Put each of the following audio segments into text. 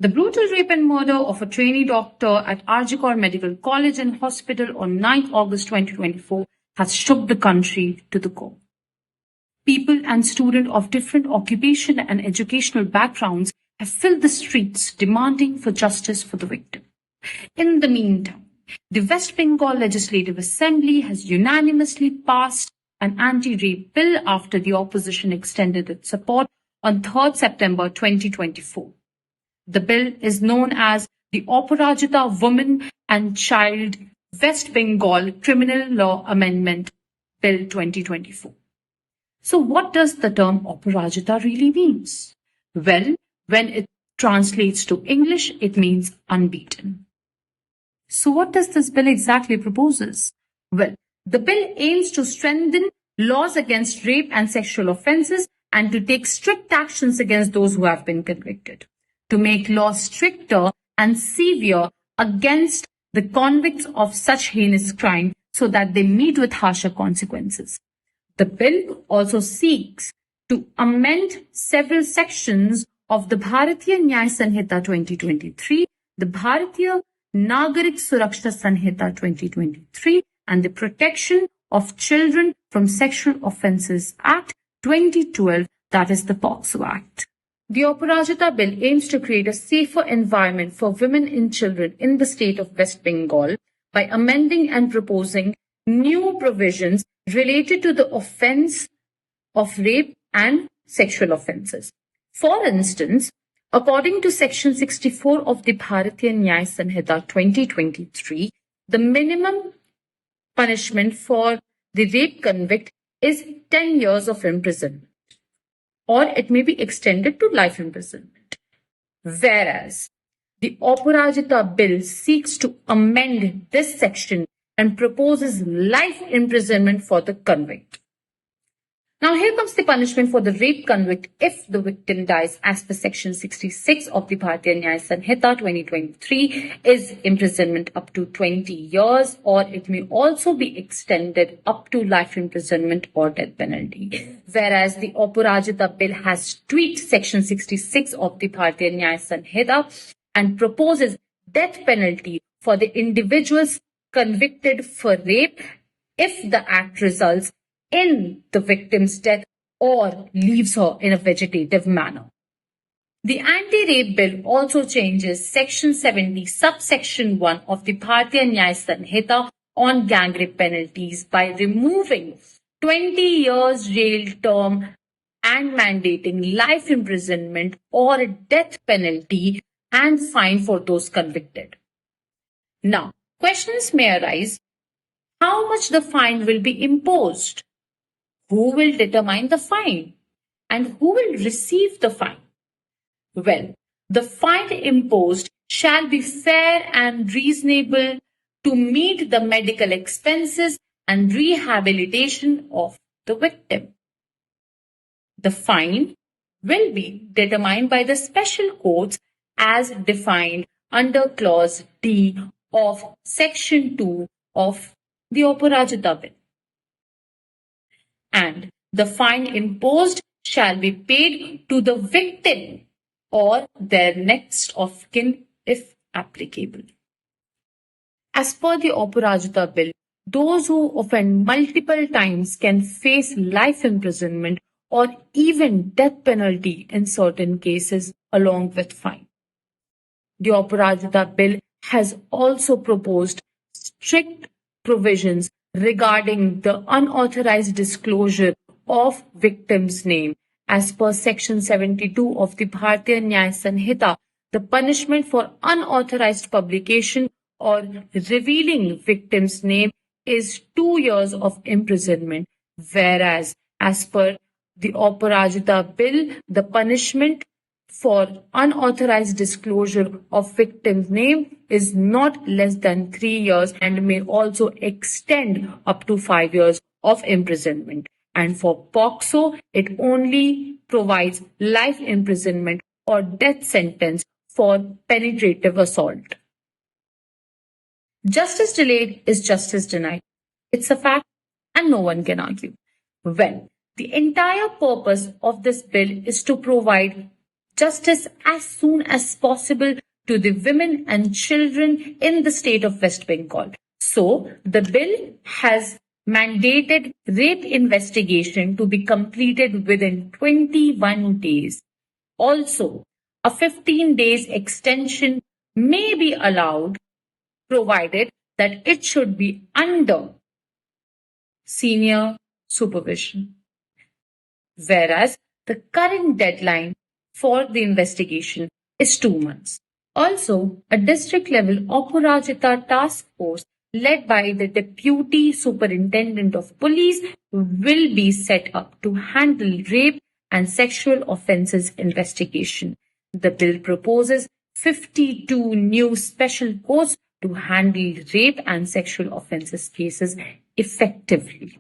The brutal rape and murder of a trainee doctor at Arjikor Medical College and Hospital on 9th August 2024 has shook the country to the core. People and students of different occupation and educational backgrounds have filled the streets demanding for justice for the victim. In the meantime, the West Bengal Legislative Assembly has unanimously passed an anti-rape bill after the opposition extended its support on 3rd September 2024. The bill is known as the Aparajita Women and Child West Bengal Criminal Law Amendment Bill 2024. So what does the term Aparajita really means? Well, when it translates to English, it means unbeaten. So what does this bill exactly proposes? Well, the bill aims to strengthen laws against rape and sexual offences and to take strict actions against those who have been convicted, to make laws stricter and severe against the convicts of such heinous crime so that they meet with harsher consequences. The bill also seeks to amend several sections of the Bharatiya Nyaya Sanhita 2023, the Bharatiya Nagarik Suraksha Sanhita 2023, and the Protection of Children from Sexual Offences Act 2012, that is the POCSO Act. The Aparajita Bill aims to create a safer environment for women and children in the state of West Bengal by amending and proposing new provisions related to the offence of rape and sexual offences. For instance, according to Section 64 of the Bharatiya Nyaya Sanhita 2023, the minimum punishment for the rape convict is 10 years of imprisonment, or it may be extended to life imprisonment. Whereas the Aparajita Bill seeks to amend this section and proposes life imprisonment for the convict. Now here comes the punishment for the rape convict if the victim dies as per Section 66 of the Bharatiya Nyaya Sanhita 2023 is imprisonment up to 20 years, or it may also be extended up to life imprisonment or death penalty. Whereas the Aparajita Bill has tweaked Section 66 of the Bharatiya Nyaya Sanhita and proposes death penalty for the individuals convicted for rape if the act results in the victim's death or leaves her in a vegetative manner. The anti-rape bill also changes Section 70, subsection 1 of the Bharatiya Nyaya Sanhita on gang rape penalties by removing 20 years jail term and mandating life imprisonment or death penalty and fine for those convicted. Now, questions may arise: how much the fine will be imposed? Who will determine the fine? And who will receive the fine? Well, the fine imposed shall be fair and reasonable to meet the medical expenses and rehabilitation of the victim. The fine will be determined by the special courts as defined under Clause D of Section 2 of the Aparajita Bill. And the fine imposed shall be paid to the victim or their next of kin if applicable. As per the Aparajita Bill, those who offend multiple times can face life imprisonment or even death penalty in certain cases along with fine. The Aparajita Bill has also proposed strict provisions regarding the unauthorized disclosure of victim's name. As per Section 72 of the Bharatiya Nyaya Sanhita, the punishment for unauthorized publication or revealing victim's name is 2 years of imprisonment, whereas as per the Aparajita Bill, the punishment for unauthorized disclosure of victim's name is not less than 3 years and may also extend up to 5 years of imprisonment. And for POCSO, it only provides life imprisonment or death sentence for penetrative assault. Justice delayed is justice denied. It's a fact and no one can argue. Well, the entire purpose of this bill is to provide justice as soon as possible to the women and children in the state of West Bengal. So, the bill has mandated rape investigation to be completed within 21 days. Also, a 15 days extension may be allowed, provided that it should be under senior supervision. Whereas the current deadline for the investigation is 2 months. Also, a district level Aparajita task force led by the Deputy Superintendent of Police will be set up to handle rape and sexual offences investigation. The bill proposes 52 new special courts to handle rape and sexual offences cases effectively.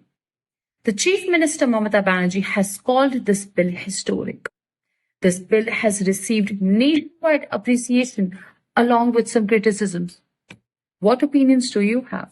The Chief Minister Mamata Banerjee has called this bill historic. This bill has received nationwide appreciation along with some criticisms. What opinions do you have?